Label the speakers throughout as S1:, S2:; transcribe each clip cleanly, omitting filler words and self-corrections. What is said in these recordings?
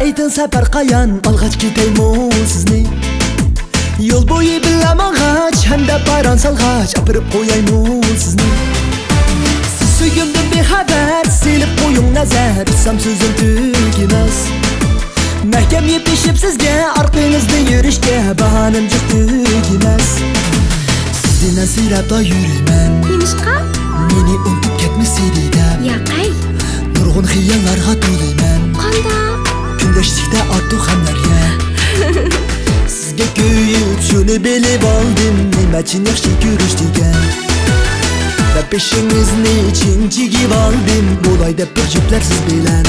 S1: Aytın səpər qayan, alğaç gidəymu sizni Yol boyu biləmən ağaç, həm də bayran salğaç Apırıb qoyaymu sizni Siz söygümdün bir xəbər, silib qoyun nəzər Ütsəm sözüm tügəməz Məhkəm yetişib sizgə, arqınızda yürüşgə Bahanım cıq tügəməz Sizinlə sirabda yürümən
S2: Nimişqa?
S1: Meni unutup ketməsiydəm
S2: Yaqay
S1: Nurğun xiyallarga to'layman
S2: Qanda?
S1: Gündəşlikdə artıq həmlərə Sizgə köyüb şunu bilib aldım Nima üçün yaxşı görüşdükən Və peşinizni için çigib aldım Bolayda bir cüplər siz bilən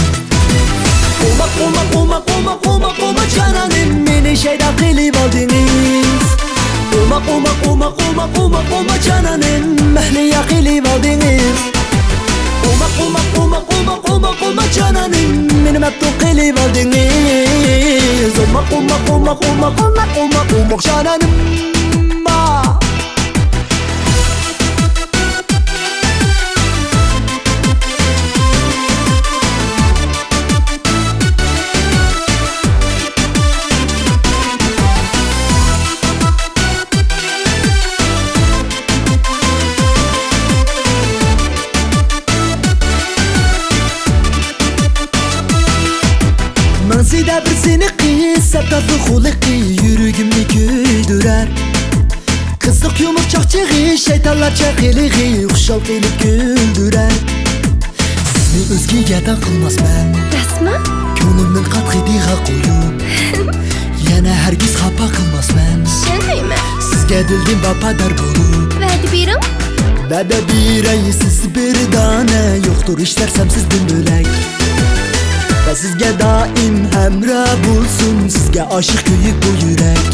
S1: Olma cananım Meni şeyda qilib aldınız Olma cananım Məhliyə qilib aldınız Olma cananım Meni məktub qilib aldınız Olma cananım Manzida bir seni kız, septatlı xuluqi Yürügümni köydürer Kızlık yumurcaqçığı, şeytanlarca qiliği Uxşal qilib güldürer Sizni özgəyə də qılmaz mən
S2: Rasma?
S1: Könlümün qatqidiğa qoyub Yana hərgiz xapa qılmaz mən
S2: Şənhəymə
S1: Sizgə dildim vəpadar bulub
S2: Vədi birim?
S1: Vədə birəy siz bir dana Yoxdur işlərsəm sizdən bölək Və sizgə daim həmrə bulsun Sizgə aşıq köyük bu yürək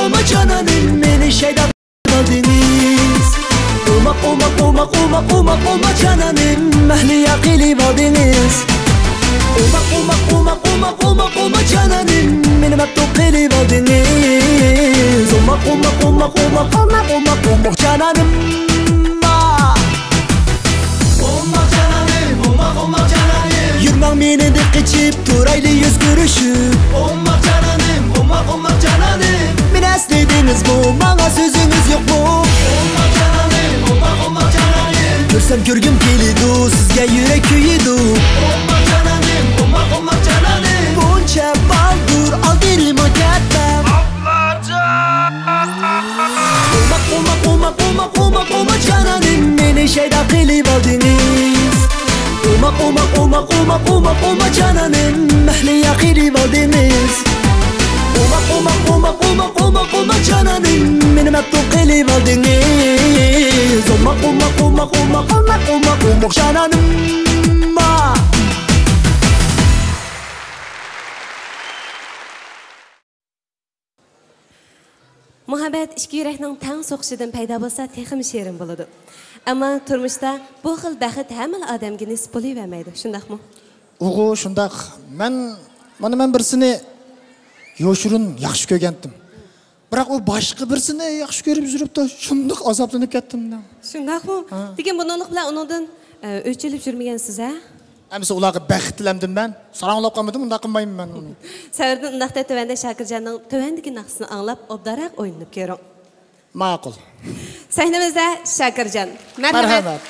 S1: Olma cananım Meni şeyda aldınız Olma cananım Məhliyə qilib aldınız Olma cananım Meni məktub qilib aldınız Olma cananım Yürmən meni dik içib Turaylı yüz görüşüb
S3: Olmaq cananım
S1: Meni əslediniz bu Bana sözünüz yok mu
S3: Olmaq cananım
S1: Görsəm görgüm gelidu Sizgə yürək köyüdü
S3: Olmaq cananım
S1: Bunca baldur al derim o kətməm Olma cananım Meni şeyda qilib aldınız Olma cananım Məhliyə qilib aldınız Olma cananım Meni məktub qilib aldınız Olma cananım
S4: Muhabbet iki yüreknin tən soquşidan payda bolsa texim şerin boladı. Ama turmuşda bu xil bəxit həmil adamga nisb bo'lavermaydi, shundaqmi?
S5: Uğu shundaq. Mən birisini yoshurun yaxshi ko'rgandim. Biroq u boshqa birisini yaxshi ko'rib yuribdi, shundoq azoblanib ketdim.
S4: Shundaqmi? Degan bununluq bilan uningdan o'chilib yurmagansiz, ha?
S5: Amsa ularga baxt tilamdim men. Saranglab qolmadim, unda qilmayman men uni.
S4: Savrdan undaqda tövəndə Shakirjonning tövəndagi naqsini anglab, obdaroq o'ynab ko'ring.
S5: Ma'qul.
S4: Sahnamizda Shakirjon.
S5: Marhamat.